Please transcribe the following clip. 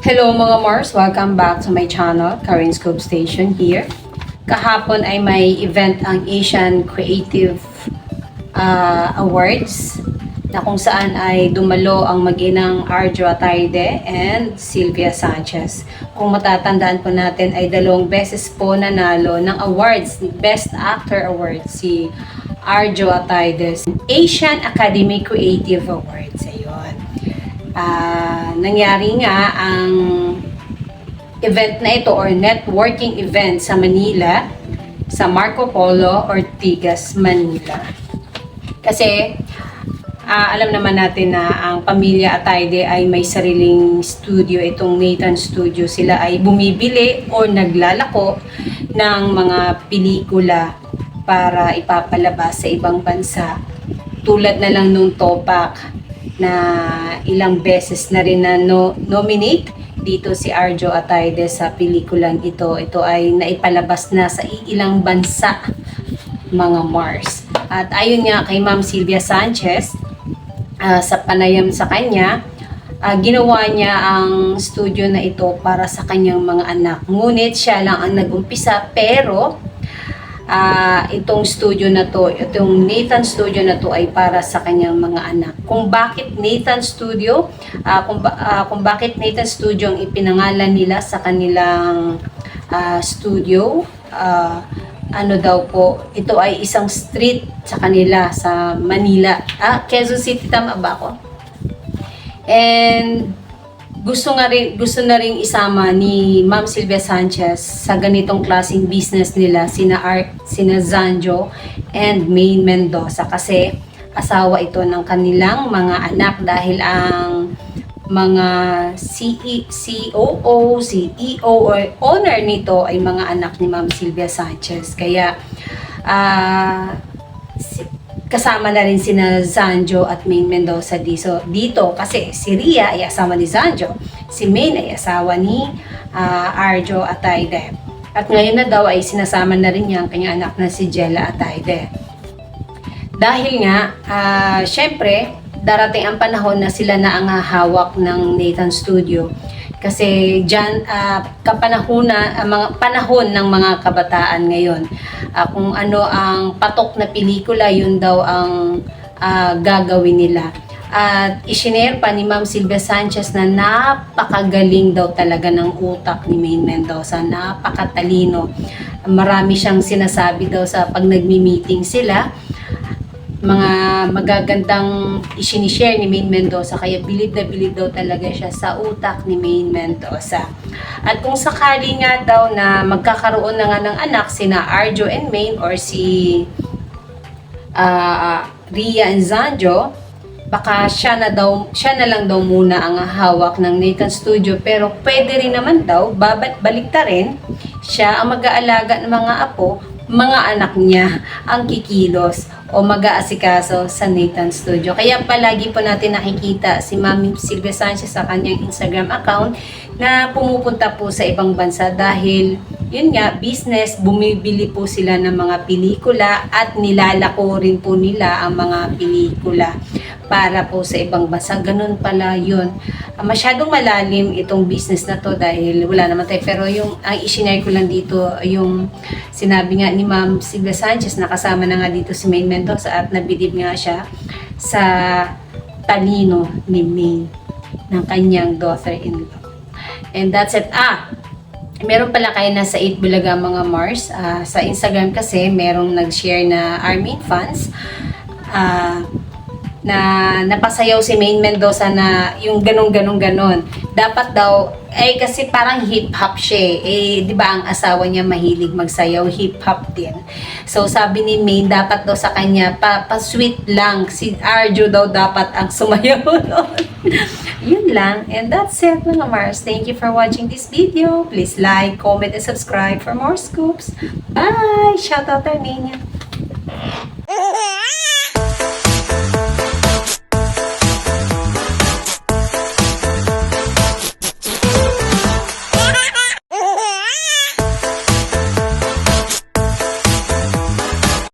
Hello mga Mars! Welcome back to my channel, Karen Scope Station here. Kahapon ay may event ang Asian Creative Awards na kung saan ay dumalo ang mag-inang Arjo Atayde and Sylvia Sanchez. Kung matatandaan po natin ay 2 beses po nanalo ng awards, Best Actor Award si Arjo Atayde, Asian Academy Creative Awards. Ayun. Nangyari nga ang event na ito or networking event sa Manila, sa Marco Polo Ortigas, Manila. Kasi alam naman natin na ang pamilya Atayde ay may sariling studio, itong Nathan Studio. Sila ay bumibili o naglalako ng mga pelikula para ipapalabas sa ibang bansa. Tulad na lang nung Topak na ilang beses na rin na nominate dito si Arjo Atayde sa pelikulang ito. Ito ay naipalabas na sa ilang bansa, mga Mars. At ayon nga kay Ma'am Sylvia Sanchez, sa panayam sa kanya, ginawa niya ang studio na ito para sa kanyang mga anak. Ngunit siya lang ang nag-umpisa, pero itong studio na to, itong Nathan Studio na to ay para sa kanyang mga anak. Kung bakit Nathan Studio, kung bakit Nathan Studio ang ipinangalan nila sa kanilang studio, ano daw po, ito ay isang street sa kanila sa Manila. Quezon City, tama ba ako? And gusto na rin isama ni Ma'am Sylvia Sanchez sa ganitong klaseng business nila sina Zanjo and Maine Mendoza, kasi asawa ito ng kanilang mga anak, dahil ang mga COO, CEO or owner nito ay mga anak ni Ma'am Sylvia Sanchez. Kaya kasama na rin sina Zanjo at Maine Mendoza dito kasi si Ria ay asawa ni Zanjo, si Maine ay asawa ni Arjo Atayde. At ngayon na daw ay sinasama na rin niya ang kanyang anak na si Jella Atayde. Dahil nga, syempre, darating ang panahon na sila na ang hawak ng Nathan Studio. Kasi dyan, mga panahon ng mga kabataan ngayon, kung ano ang patok na pelikula, yun daw ang gagawin nila. At isinare pa ni Ma'am Sylvia Sanchez na napakagaling daw talaga ng utak ni Maine Mendoza, napakatalino. Marami siyang sinasabi daw sa pag nagmi-meeting sila, mga magagandang isinishare ni Maine Mendoza, kaya bilib na bilib daw talaga siya sa utak ni Maine Mendoza. At kung sakali nga daw na magkakaroon na nga ng anak sina Arjo and Maine or si Ria and Zanjo, baka siya na lang daw muna ang hawak ng Nathan Studio, pero pwede rin naman daw baliktarin, siya ang mag-aalaga ng mga apo, mga anak niya ang kikilos o mag-aasikaso sa Nathan Studio. Kaya palagi po natin nakikita si Ma'am Sylvia Sanchez sa kanyang Instagram account na pumupunta po sa ibang bansa dahil yun nga, business, bumibili po sila ng mga pelikula at nilalako rin po nila ang mga pelikula para po sa ibang bansa. Ganun pala yun. Masyadong malalim itong business na to dahil wala naman tayo. Pero yung ang isinare ko lang dito, yung sinabi nga ni Ma'am Sylvia Sanchez, nakasama na nga dito si Maine Mendoza at nabilib nga siya sa talino ni Maine ng kanyang daughter-in-law. And that's it. Meron pala kayo na sa 8 Bulaga, mga Mars. Sa Instagram kasi, merong nag-share na Army fans na napasayaw si Maine Mendoza na yung ganon. Dapat daw, kasi parang hip-hop siya. Di ba ang asawa niya mahilig magsayaw, hip-hop din. So sabi ni Maine, dapat daw sa kanya, pa-sweet lang. Si Arjo daw dapat ang sumayaw noon. Yun lang. And that's it, mga Mars. Thank you for watching this video. Please like, comment, and subscribe for more scoops. Bye! Shout out Armenia!